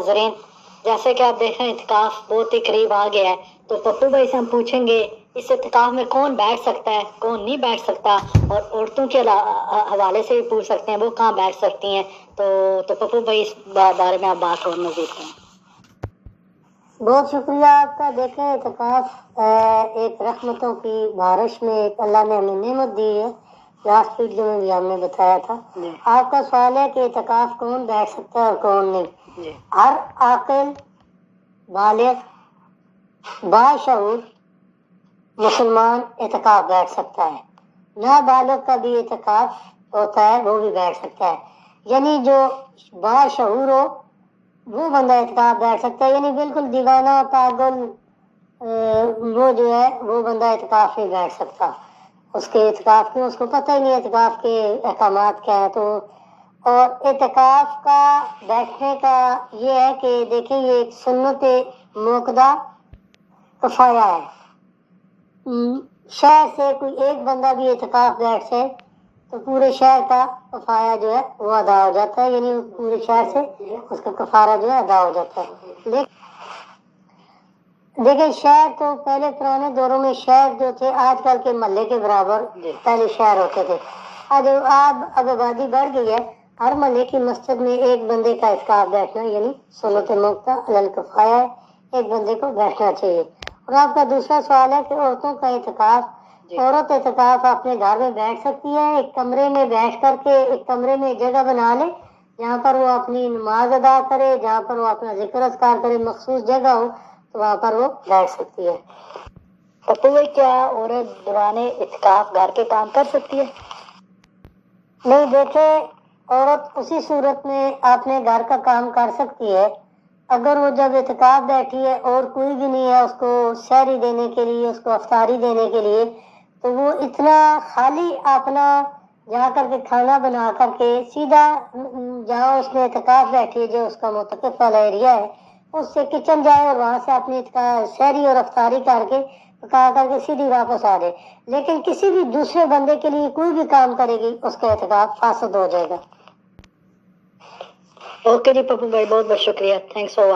नाजरीन, जैसे कि आप देख रहे हैं इत्काफ बहुत ही करीब आ गया है, तो पप्पू भाई से हम पूछेंगे इस इत्काफ में कौन बैठ सकता है, कौन नहीं बैठ सकता, और औरतों के हवाले से भी पूछ सकते हैं वो कहाँ बैठ सकती हैं। तो पप्पू भाई इस बारे में आप बात और मजीद करें। बहुत शुक्रिया आपका। देखें, इत्काफ एक रहमतों की बारिश में एक अल्लाह ने हमें नेमत दी है। लास्ट वीडियो में भी हमने बताया था। आपका सवाल है कि इत्काफ कौन बैठ सकता है और कौन नहीं। हर आकिल, बालिग, बाशऊर मुसलमान इत्काफ बैठ सकता है। नाबालिग का भी इत्काफ होता है, वो भी बैठ सकता है। यानी जो बाशऊर हो वो बंदा इत्काफ बैठ सकता है, यानी बिल्कुल दीवाना पागल वो जो है वो बंदा इत्काफ नहीं बैठ सकता। उसके इत्काफ की उसको पता ही नहीं इत्काफ के अहकामात क्या है। तो और इत्काफ का बैठने का ये है कि देखें, ये एक सुन्नत मुक्दा कफाया है। शहर से कोई एक बंदा भी इत्काफ बैठ जाए तो पूरे शहर का कफाया जो है वो अदा हो जाता है, यानी पूरे शहर से उसका कफारा जो है अदा हो जाता है। देखिए, शहर तो पहले पुराने दौरों में शहर जो थे आजकल के महल्ले के बराबर पहले शहर होते थे। आज अब आबादी बढ़ गई है। हर महल्ले की मस्जिद में एक बंदे का इत्काफ बैठना यानी सुन्नत मुक्ता अलल कफाया है, एक बंदे को बैठना चाहिए। और आपका दूसरा सवाल है कि औरतों का इत्काफ, औरत इत्काफ अपने घर में बैठ सकती है। एक कमरे में बैठ करके एक कमरे में जगह बना ले जहाँ पर वो अपनी नमाज अदा करे, जहाँ पर वो अपना जिक्र अज़कार करे, मखसूस जगह हो तो वहाँ पर वो बैठ सकती है। पप्पू भाई, क्या औरत दौराने इत्काफ घर के काम कर सकती है? नहीं, देखे, औरत उसी सूरत में अपने घर का काम कर सकती है अगर वो जब इत्काफ बैठी है और कोई भी नहीं है उसको सहरी देने के लिए, उसको अफ्तारी देने के लिए, तो वो इतना खाली अपना जा करके खाना बना करके सीधा जहाँ उसने इत्काफ बैठी है जो उसका मुतक़िफ़ वाला एरिया है उससे किचन जाए और वहाँ से अपनी सहरी और अफ्तारी करके पका करके सीधी वापस आ जाए। लेकिन किसी भी दूसरे बंदे के लिए कोई भी काम करेगी उसका इत्काफ फासद हो जाएगा। ओके जी पप्पू भाई, बहुत बहुत शुक्रिया। Thanks for